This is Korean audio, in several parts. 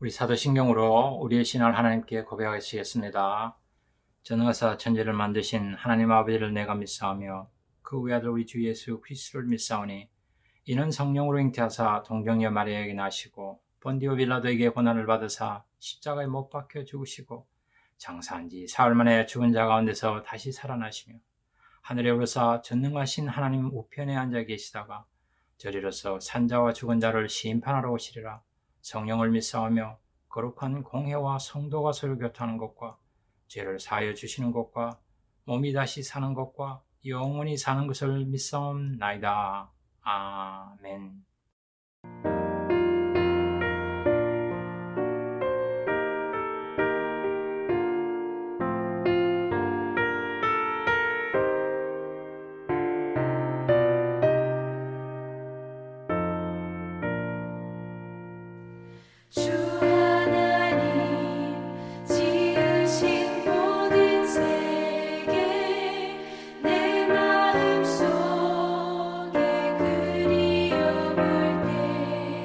우리 사도신경으로 우리의 신앙을 하나님께 고백하시겠습니다. 전능하사 천지를 만드신 하나님 아버지를 내가 믿사오며 그 외아들 우리 주 예수 그리스도를 믿사오니 이는 성령으로 잉태하사 동정녀 마리아에게 나시고 본디오 빌라도에게 고난을 받으사 십자가에 못 박혀 죽으시고 장사한 지 사흘 만에 죽은 자 가운데서 다시 살아나시며 하늘에 오르사 전능하신 하나님 우편에 앉아 계시다가 저리로서 산자와 죽은 자를 심판하러 오시리라. 성령을 믿사오며 거룩한 공회와 성도가 서로 교통하는 것과 죄를 사하여 주시는 것과 몸이 다시 사는 것과 영원히 사는 것을 믿사옵나이다. 아멘. 주 하나님 지으신 모든 세계 내 마음속에 그리워볼 때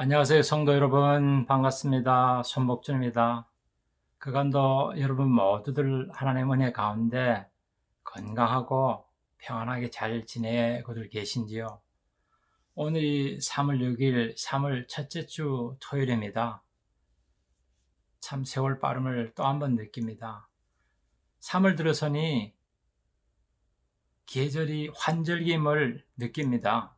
안녕하세요, 성도 여러분. 반갑습니다. 손복준입니다. 그간도 여러분 모두들 하나님 은혜 가운데 건강하고 평안하게 잘 지내고들 계신지요? 오늘이 3월 6일, 3월 첫째 주 토요일입니다. 참 세월 빠름을 또 한 번 느낍니다. 3월 들어서니 계절이 환절기임을 느낍니다.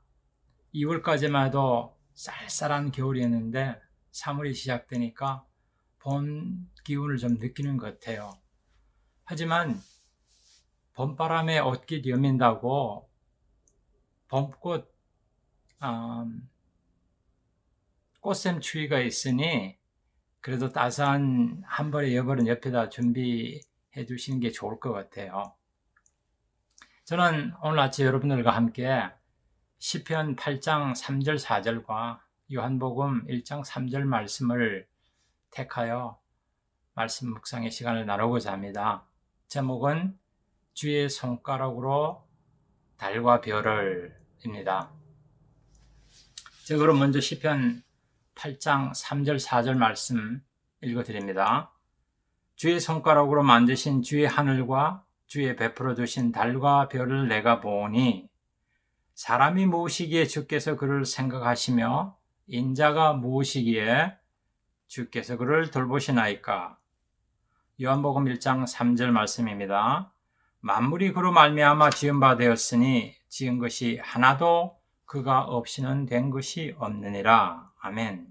2월까지만 해도 쌀쌀한 겨울이었는데 3월이 시작되니까 봄 기운을 좀 느끼는 것 같아요. 하지만 봄바람에 옷깃 여민다고 봄꽃 꽃샘 추위가 있으니 그래도 따스한 한 벌의 여벌은 옆에다 준비해 주시는 게 좋을 것 같아요. 저는 오늘 아침 여러분들과 함께 시편 8장 3절 4절과 요한복음 1장 3절 말씀을 택하여 말씀 묵상의 시간을 나누고자 합니다. 제목은 주의 손가락으로 달과 별을 입니다. 자, 그럼 먼저 시편 8장 3절 4절 말씀 읽어드립니다. 주의 손가락으로 만드신 주의 하늘과 주의 베풀어 주신 달과 별을 내가 보니 사람이 무엇이기에 주께서 그를 생각하시며 인자가 무엇이기에 주께서 그를 돌보시나이까. 요한복음 1장 3절 말씀입니다. 만물이 그로 말미암아 지은 바 되었으니 지은 것이 하나도 그가 없이는 된 것이 없느니라. 아멘.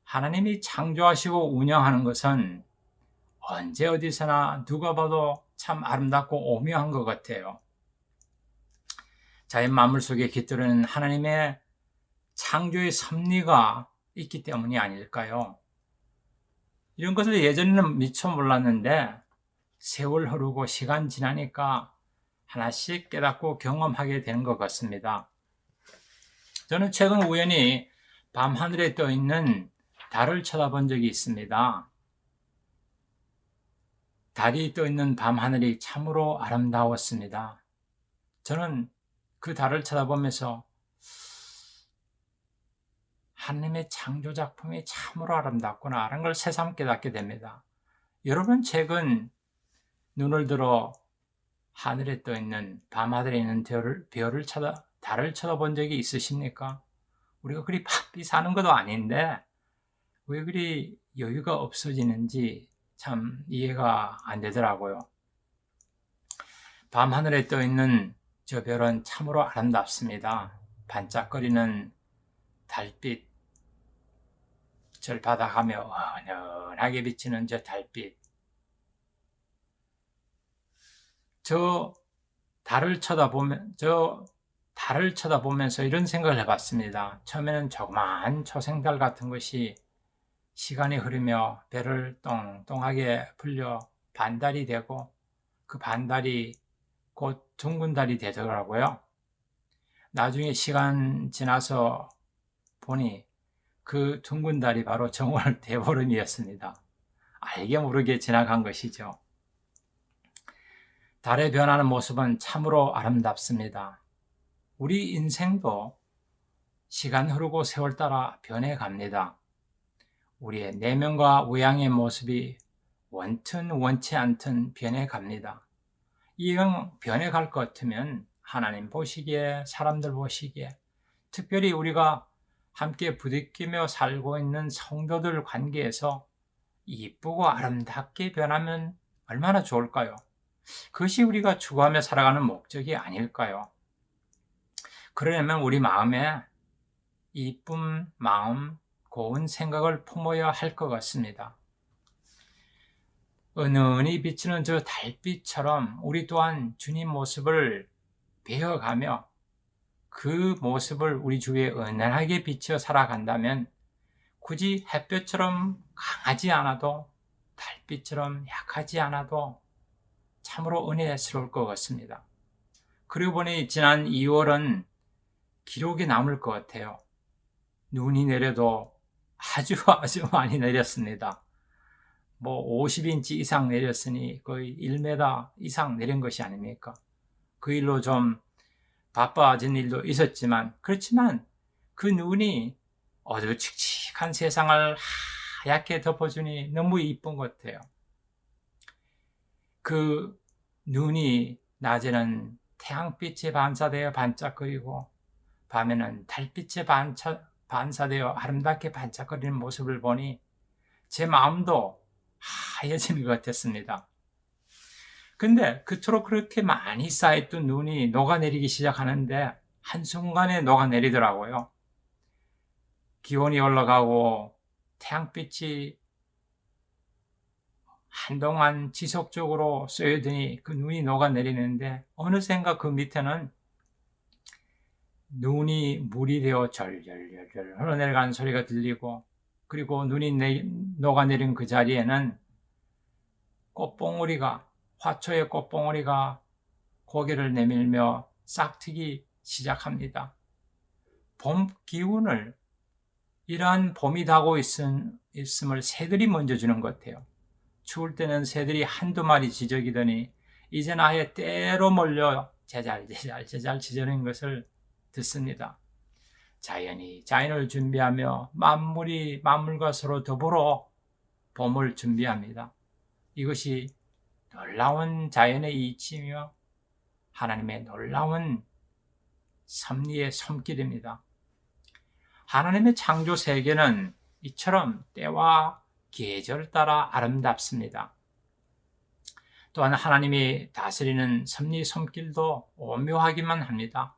하나님이 창조하시고 운영하는 것은 언제 어디서나 누가 봐도 참 아름답고 오묘한 것 같아요. 자연 만물 속에 깃들어있는 하나님의 창조의 섭리가 있기 때문이 아닐까요? 이런 것을 예전에는 미처 몰랐는데 세월 흐르고 시간 지나니까 하나씩 깨닫고 경험하게 되는 것 같습니다. 저는 최근 우연히 밤하늘에 떠있는 달을 쳐다본 적이 있습니다. 달이 떠있는 밤하늘이 참으로 아름다웠습니다. 저는 그 달을 쳐다보면서 하나님의 창조작품이 참으로 아름답구나 라는 걸 새삼 깨닫게 됩니다. 여러분 최근 눈을 들어 하늘에 떠있는 밤하늘에 있는 달을 쳐다본 적이 있으십니까? 우리가 그리 바삐 사는 것도 아닌데 왜 그리 여유가 없어지는지 참 이해가 안 되더라고요. 밤하늘에 떠있는 저 별은 참으로 아름답습니다. 반짝거리는 달빛, 절 바닥하며 은은하게 비치는 저 달빛. 저 달을 쳐다보면서 이런 생각을 해봤습니다. 처음에는 조그마한 초생달 같은 것이 시간이 흐르며 배를 똥똥하게 불려 반달이 되고 그 반달이 곧 둥근 달이 되더라고요. 나중에 시간 지나서 보니 그 둥근 달이 바로 정월 대보름이었습니다. 알게 모르게 지나간 것이죠. 달의 변하는 모습은 참으로 아름답습니다. 우리 인생도 시간 흐르고 세월 따라 변해갑니다. 우리의 내면과 외양의 모습이 원튼 원치 않든 변해갑니다. 이왕 변해갈 것 같으면 하나님 보시기에, 사람들 보시기에, 특별히 우리가 함께 부딪히며 살고 있는 성도들 관계에서 이쁘고 아름답게 변하면 얼마나 좋을까요? 그것이 우리가 추구하며 살아가는 목적이 아닐까요? 그러려면 우리 마음에 이쁜 마음, 고운 생각을 품어야 할 것 같습니다. 은은히 비치는 저 달빛처럼 우리 또한 주님 모습을 배워가며 그 모습을 우리 주위에 은은하게 비춰 살아간다면 굳이 햇볕처럼 강하지 않아도 달빛처럼 약하지 않아도 참으로 은혜스러울 것 같습니다. 그러고 보니 지난 2월은 기록에 남을 것 같아요. 눈이 내려도 아주 많이 내렸습니다. 50인치 이상 내렸으니 거의 1m 이상 내린 것이 아닙니까? 그 일로 좀 바빠진 일도 있었지만, 그렇지만 그 눈이 어두칙칙한 세상을 하얗게 덮어주니 너무 이쁜 것 같아요. 그 눈이 낮에는 태양빛에 반사되어 반짝거리고 밤에는 달빛에 반사되어 아름답게 반짝거리는 모습을 보니 제 마음도 하얘지는 것 같았습니다. 근데 그토록 그렇게 많이 쌓였던 눈이 녹아내리기 시작하는데 한순간에 녹아내리더라고요. 기온이 올라가고 태양빛이 한동안 지속적으로 쏘여드니 그 눈이 녹아내리는데 어느샌가 그 밑에는 눈이 물이 되어 절절절절 흘러내려가는 소리가 들리고, 그리고 눈이 녹아내린 그 자리에는 꽃봉오리가, 화초의 꽃봉오리가 고개를 내밀며 싹트기 시작합니다. 봄 기운을, 이러한 봄이 다가오고 있음을 새들이 먼저 주는 것 같아요. 추울 때는 새들이 한두 마리 지저귀더니 이제는 아예 때로 몰려 제잘 지저귀는 것을 듣습니다. 자연이 자연을 준비하며 만물이 만물과 서로 더불어 봄을 준비합니다. 이것이 놀라운 자연의 이치며 하나님의 놀라운 섭리의 손길입니다. 하나님의 창조 세계는 이처럼 때와 계절 따라 아름답습니다. 또한 하나님이 다스리는 섭리 손길도 오묘하기만 합니다.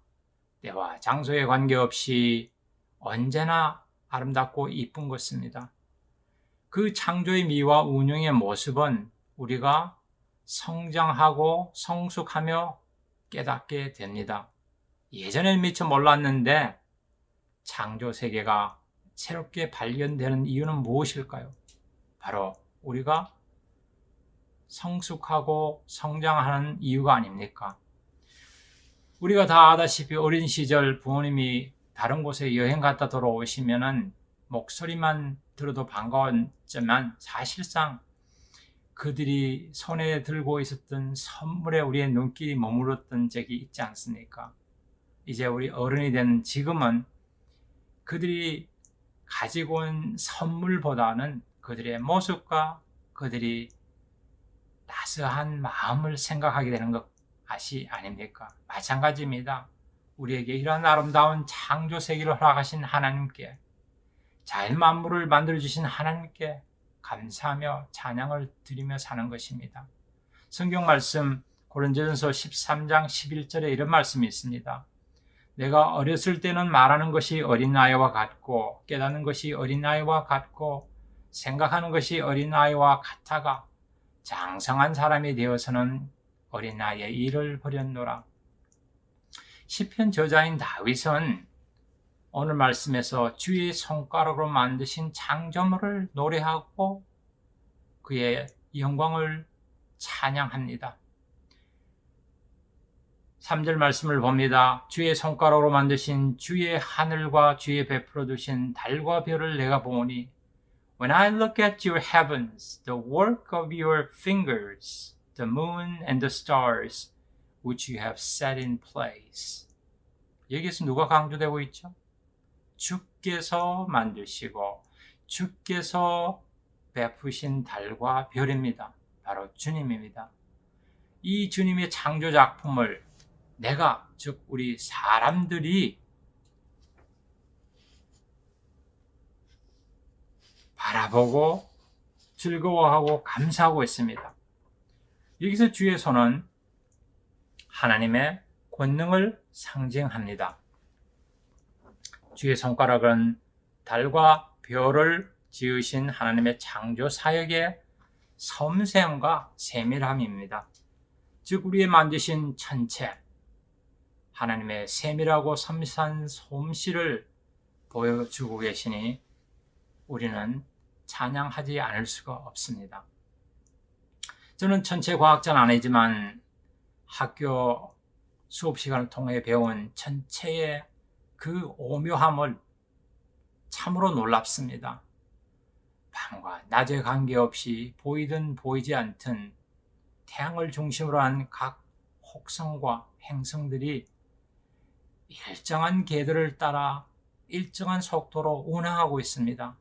때와 장소에 관계없이 언제나 아름답고 이쁜 것입니다. 그 창조의 미와 운영의 모습은 우리가 성장하고 성숙하며 깨닫게 됩니다. 예전엔 미처 몰랐는데 창조 세계가 새롭게 발견되는 이유는 무엇일까요? 바로 우리가 성숙하고 성장하는 이유가 아닙니까? 우리가 다 아다시피 어린 시절 부모님이 다른 곳에 여행 갔다 돌아오시면은 목소리만 들어도 반가웠지만 사실상 그들이 손에 들고 있었던 선물에 우리의 눈길이 머물렀던 적이 있지 않습니까? 이제 우리 어른이 된 지금은 그들이 가지고 온 선물보다는 그들의 모습과 그들이 따스한 마음을 생각하게 되는 것이 아닙니까? 마찬가지입니다. 우리에게 이런 아름다운 창조 세계를 허락하신 하나님께, 자연 만물을 만들어주신 하나님께 감사하며 찬양을 드리며 사는 것입니다. 성경 말씀 고린도전서 13장 11절에 이런 말씀이 있습니다. 내가 어렸을 때는 말하는 것이 어린아이와 같고 깨닫는 것이 어린아이와 같고 생각하는 것이 어린아이와 같아가 장성한 사람이 되어서는 어린아이의 일을 버렸노라. 시편 저자인 다윗은 오늘 말씀에서 주의 손가락으로 만드신 창조물을 노래하고 그의 영광을 찬양합니다. 3절 말씀을 봅니다. 주의 손가락으로 만드신 주의 하늘과 주의 베풀어 두신 달과 별을 내가 보니 When I look at your heavens, the work of your fingers, the moon and the stars, which you have set in place. 여기서 누가 강조되고 있죠? 주께서 만드시고 주께서 베푸신 달과 별입니다. 바로 주님입니다. 이 주님의 창조 작품을 내가, 즉 우리 사람들이 바라보고 즐거워하고 감사하고 있습니다. 여기서 주의 손은 하나님의 권능을 상징합니다. 주의 손가락은 달과 별을 지으신 하나님의 창조 사역의 섬세함과 세밀함입니다. 즉 우리의 만드신 천체, 하나님의 세밀하고 섬세한 솜씨를 보여주고 계시니 우리는 찬양하지 않을 수가 없습니다. 저는 천체 과학자는 아니지만 학교 수업 시간을 통해 배운 천체의 그 오묘함을 참으로 놀랍습니다. 밤과 낮에 관계없이 보이든 보이지 않든 태양을 중심으로 한 각 혹성과 행성들이 일정한 궤도를 따라 일정한 속도로 운행하고 있습니다.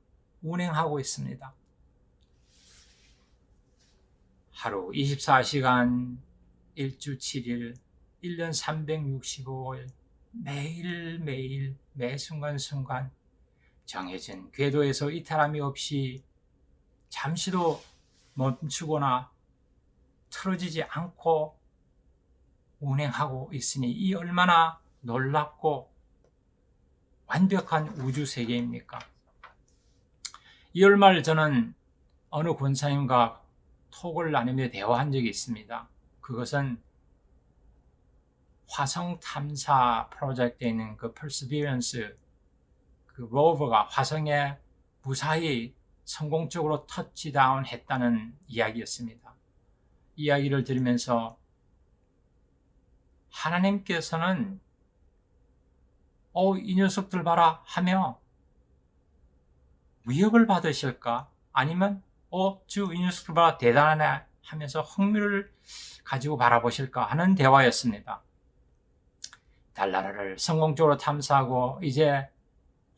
하루 24시간, 일주 7일, 1년 365일, 매일매일, 매 순간순간 정해진 궤도에서 이탈함이 없이 잠시도 멈추거나 틀어지지 않고 운행하고 있으니 이 얼마나 놀랍고 완벽한 우주 세계입니까? 2월 말 저는 어느 권사님과 톡을 나누며 대화한 적이 있습니다. 그것은 화성 탐사 프로젝트에 있는 그 퍼스비런스 그 로버가 화성에 무사히 성공적으로 터치다운 했다는 이야기였습니다. 이야기를 들으면서 하나님께서는 이 녀석들 봐라 하며 위협을 받으실까? 아니면 이 녀석들 봐라 대단하네 하면서 흥미를 가지고 바라보실까 하는 대화였습니다. 달나라를 성공적으로 탐사하고 이제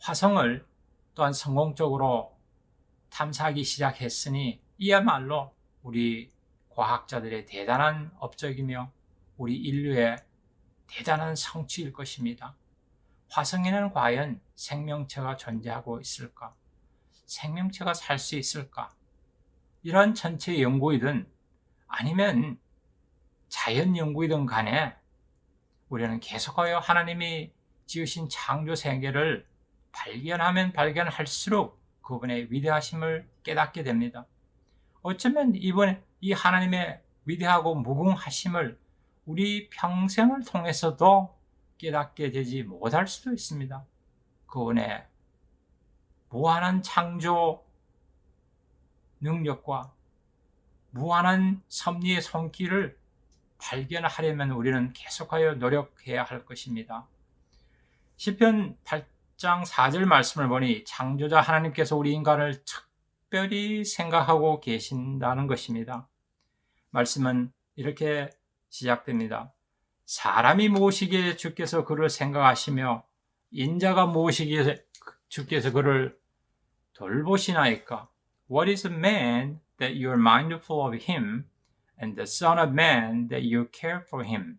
화성을 또한 성공적으로 탐사하기 시작했으니 이야말로 우리 과학자들의 대단한 업적이며 우리 인류의 대단한 성취일 것입니다. 화성에는 과연 생명체가 존재하고 있을까? 생명체가 살 수 있을까? 이러한 전체 연구이든 아니면 자연 연구이든 간에 우리는 계속하여 하나님이 지으신 창조 세계를 발견하면 발견할수록 그분의 위대하심을 깨닫게 됩니다. 어쩌면 이번에 이 하나님의 위대하고 무궁하심을 우리 평생을 통해서도 깨닫게 되지 못할 수도 있습니다. 그분의 무한한 창조 능력과 무한한 섭리의 손길을 발견하려면 우리는 계속하여 노력해야 할 것입니다. 시편 8장 4절 말씀을 보니 창조자 하나님께서 우리 인간을 특별히 생각하고 계신다는 것입니다. 말씀은 이렇게 시작됩니다. 사람이 무엇이기에 주께서 그를 생각하시며 인자가 무엇이기에 주께서 그를 돌보시나이까? What is a man that you are mindful of him, and the son of man that you care for him?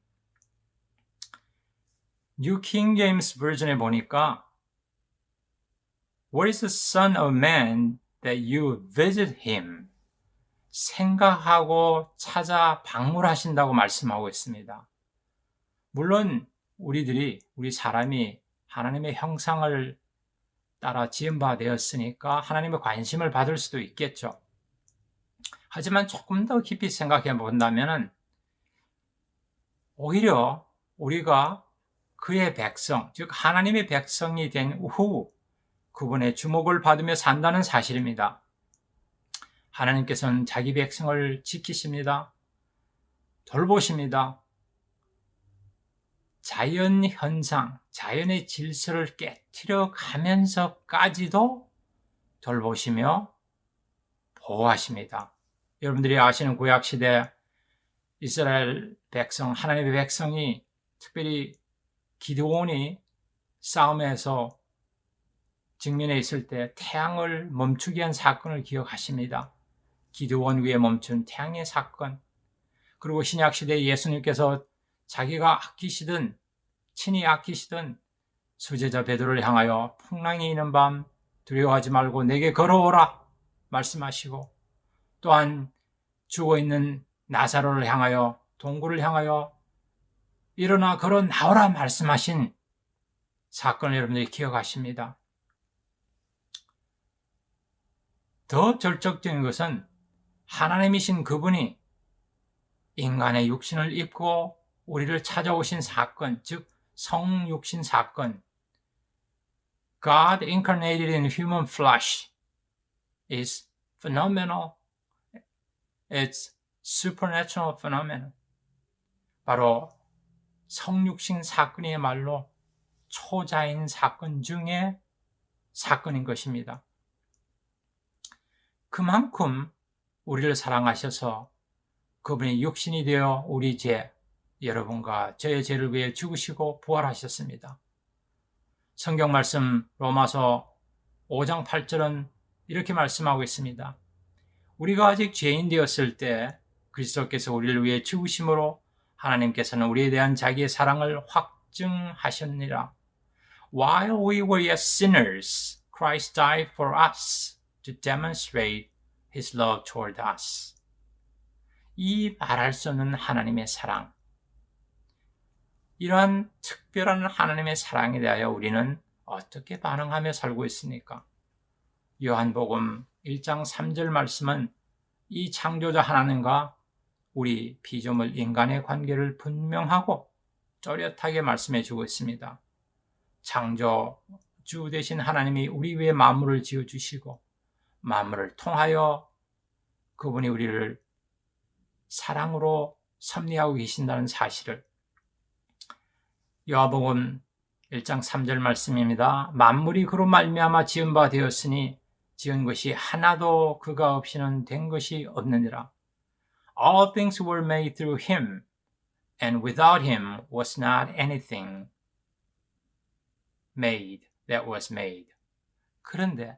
New King James Version에 보니까 What is the son of man that you visit him? 생각하고 찾아 방문하신다고 말씀하고 있습니다. 물론 우리 사람이 하나님의 형상을 따라 지은 바 되었으니까 하나님의 관심을 받을 수도 있겠죠. 하지만 조금 더 깊이 생각해 본다면 오히려 우리가 그의 백성, 즉 하나님의 백성이 된 후 그분의 주목을 받으며 산다는 사실입니다. 하나님께서는 자기 백성을 지키십니다. 돌보십니다. 자연 현상, 자연의 질서를 깨트려 가면서까지도 돌보시며 보호하십니다. 여러분들이 아시는 구약시대 이스라엘 백성, 하나님의 백성이 특별히 기드온이 싸움에서 직면해 있을 때 태양을 멈추게 한 사건을 기억하십니다. 기드온 위에 멈춘 태양의 사건. 그리고 신약시대 예수님께서 자기가 친히 아끼시던 수제자 베드로를 향하여 풍랑이 있는 밤 두려워하지 말고 내게 걸어오라 말씀하시고, 또한 죽어있는 나사로를 향하여, 동굴을 향하여 일어나 걸어 나오라 말씀하신 사건을 여러분들이 기억하십니다. 더 절적적인 것은 하나님이신 그분이 인간의 육신을 입고 우리를 찾아오신 사건, 즉 성육신 사건, God incarnated in human flesh is phenomenal. It's supernatural phenomenon. 바로 성육신 사건이야말로 초자연 사건 중에 사건인 것입니다. 그만큼 우리를 사랑하셔서 그분이 육신이 되어 우리 여러분과 저의 죄를 위해 죽으시고 부활하셨습니다. 성경 말씀 로마서 5장 8절은 이렇게 말씀하고 있습니다. 우리가 아직 죄인 되었을 때 그리스도께서 우리를 위해 죽으심으로 하나님께서는 우리에 대한 자기의 사랑을 확증하셨느니라. While we were yet sinners, Christ died for us to demonstrate His love toward us. 이 말할 수 없는 하나님의 사랑, 이러한 특별한 하나님의 사랑에 대하여 우리는 어떻게 반응하며 살고 있습니까? 요한복음 1장 3절 말씀은 이 창조자 하나님과 우리 피조물 인간의 관계를 분명하고 또렷하게 말씀해 주고 있습니다. 창조주 되신 하나님이 우리 위에 만물을 지어주시고 만물을 통하여 그분이 우리를 사랑으로 섭리하고 계신다는 사실을 요한복음 1장 3절 말씀입니다. 만물이 그로 말미암아 지은 바 되었으니 지은 것이 하나도 그가 없이는 된 것이 없느니라. All things were made through him, and without him was not anything made that was made. 그런데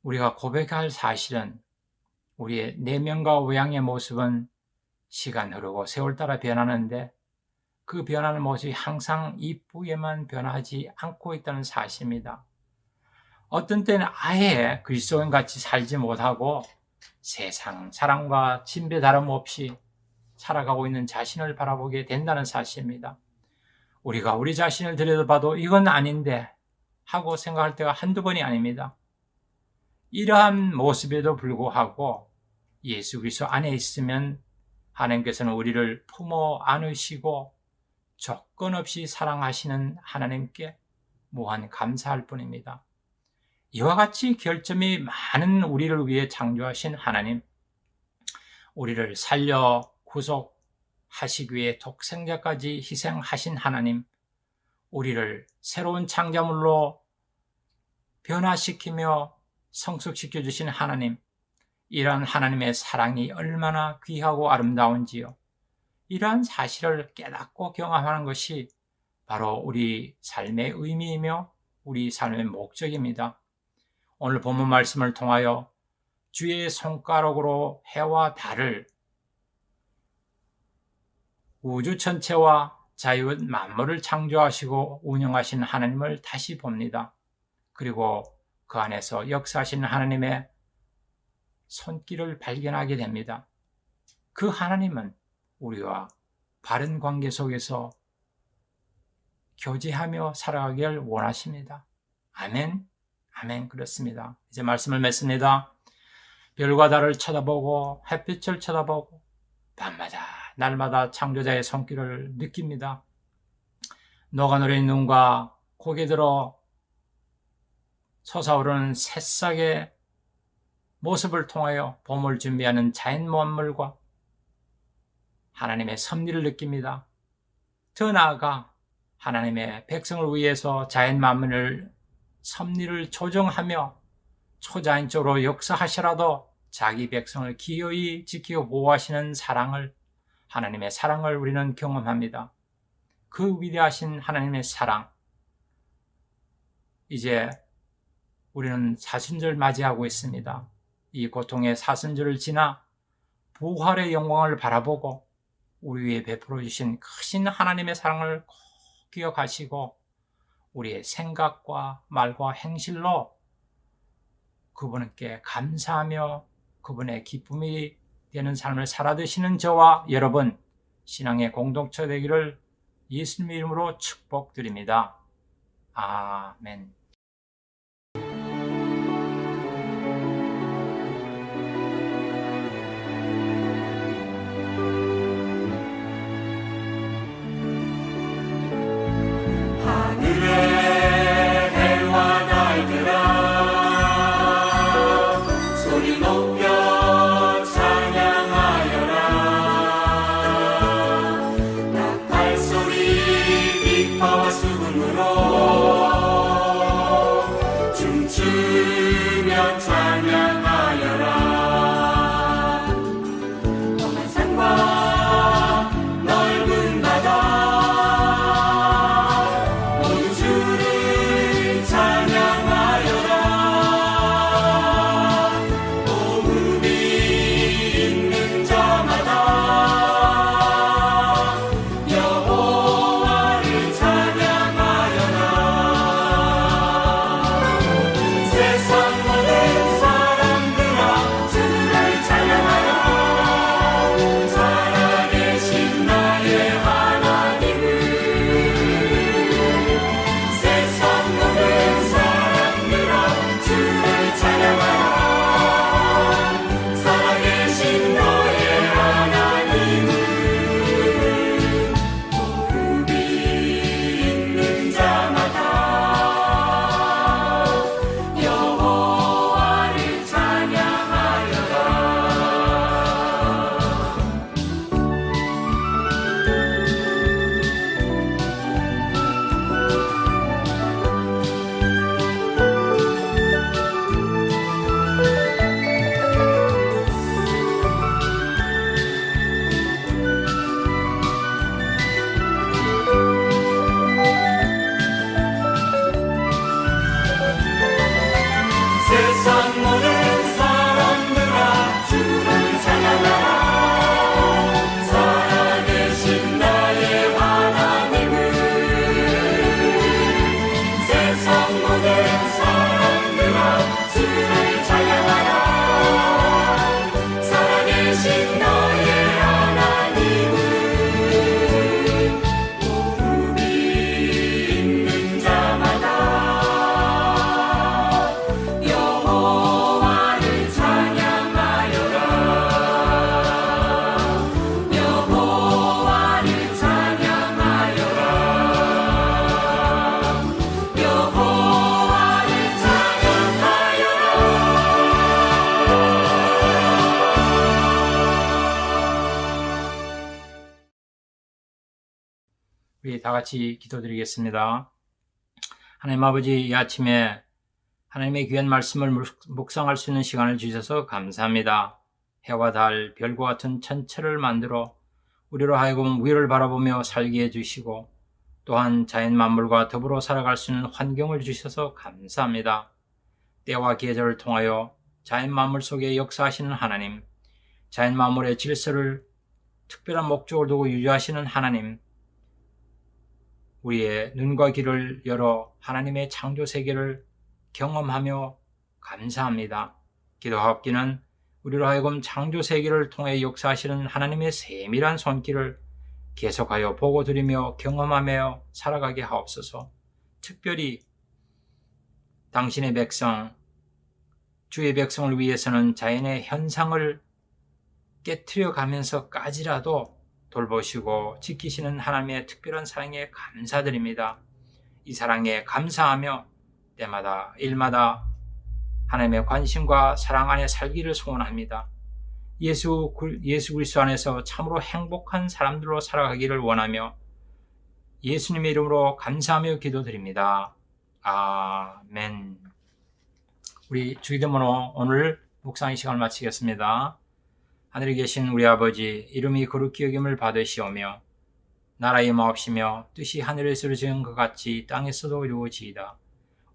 우리가 고백할 사실은 우리의 내면과 외양의 모습은 시간 흐르고 세월 따라 변하는데 그 변하는 모습이 항상 이쁘게만 변하지 않고 있다는 사실입니다. 어떤 때는 아예 그리스도인 같이 살지 못하고 세상 사람과 진배 다름없이 살아가고 있는 자신을 바라보게 된다는 사실입니다. 우리가 우리 자신을 들여다봐도 이건 아닌데 하고 생각할 때가 한두 번이 아닙니다. 이러한 모습에도 불구하고 예수 그리스도 안에 있으면 하나님께서는 우리를 품어 안으시고 조건 없이 사랑하시는 하나님께 무한 감사할 뿐입니다. 이와 같이 결점이 많은 우리를 위해 창조하신 하나님, 우리를 살려 구속하시기 위해 독생자까지 희생하신 하나님, 우리를 새로운 창조물로 변화시키며 성숙시켜 주신 하나님, 이러한 하나님의 사랑이 얼마나 귀하고 아름다운지요. 이러한 사실을 깨닫고 경험하는 것이 바로 우리 삶의 의미이며 우리 삶의 목적입니다. 오늘 본문 말씀을 통하여 주의 손가락으로 해와 달을 우주 전체와 자연 만물을 창조하시고 운영하신 하나님을 다시 봅니다. 그리고 그 안에서 역사하시는 하나님의 손길을 발견하게 됩니다. 그 하나님은 우리와 바른 관계 속에서 교제하며 살아가길 원하십니다. 아멘, 아멘. 그렇습니다. 이제 말씀을 맺습니다. 별과 달을 쳐다보고 햇빛을 쳐다보고 밤마다 날마다 창조자의 손길을 느낍니다. 녹아내린 눈과 고개 들어 솟아오르는 새싹의 모습을 통하여 봄을 준비하는 자연 만물과 하나님의 섭리를 느낍니다. 더 나아가 하나님의 백성을 위해서 자연 만물을 섭리를 조정하며 초자연적으로 역사하시라도 자기 백성을 기어이 지키고 보호하시는 사랑을, 하나님의 사랑을 우리는 경험합니다. 그 위대하신 하나님의 사랑, 이제 우리는 사순절 맞이하고 있습니다. 이 고통의 사순절을 지나 부활의 영광을 바라보고 우리 위에 베풀어 주신 크신 하나님의 사랑을 꼭 기억하시고 우리의 생각과 말과 행실로 그분께 감사하며 그분의 기쁨이 되는 삶을 살아드시는 저와 여러분, 신앙의 공동체 되기를 예수님 이름으로 축복드립니다. 아멘. 우리 다 같이 기도드리겠습니다. 하나님 아버지, 이 아침에 하나님의 귀한 말씀을 묵상할 수 있는 시간을 주셔서 감사합니다. 해와 달, 별과 같은 천체를 만들어 우리로 하여금 위를 바라보며 살게 해주시고 또한 자연 만물과 더불어 살아갈 수 있는 환경을 주셔서 감사합니다. 때와 계절을 통하여 자연 만물 속에 역사하시는 하나님, 자연 만물의 질서를 특별한 목적을 두고 유지하시는 하나님, 우리의 눈과 귀를 열어 하나님의 창조 세계를 경험하며 감사합니다. 기도하옵기는 우리로 하여금 창조 세계를 통해 역사하시는 하나님의 세밀한 손길을 계속하여 보고 드리며 경험하며 살아가게 하옵소서. 특별히 당신의 백성, 주의 백성을 위해서는 자연의 현상을 깨트려 가면서까지라도 돌보시고 지키시는 하나님의 특별한 사랑에 감사드립니다. 이 사랑에 감사하며 때마다 일마다 하나님의 관심과 사랑 안에 살기를 소원합니다. 예수 그리스도 안에서 참으로 행복한 사람들로 살아가기를 원하며 예수님의 이름으로 감사하며 기도드립니다. 아멘. 우리 주기도문으로 오늘 묵상의 시간을 마치겠습니다. 하늘에 계신 우리 아버지, 이름이 거룩히 여김을 받으시오며 나라의 마옵시며 뜻이 하늘에서 이루어진 것 같이 땅에서도 이루어지이다.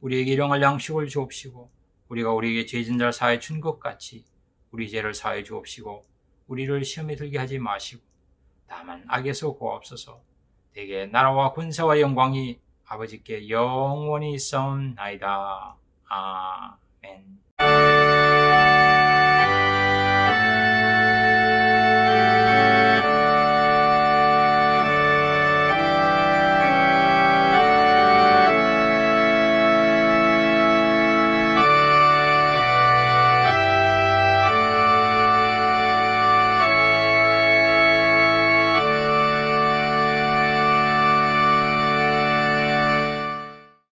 우리에게 일용할 양식을 주옵시고 우리가 우리에게 죄진 자를 사하여 준 것 같이 우리 죄를 사하여 주옵시고 우리를 시험에 들게 하지 마시고 다만 악에서 구하옵소서. 대개 나라와 권세와 영광이 아버지께 영원히 있사옵나이다. 아멘.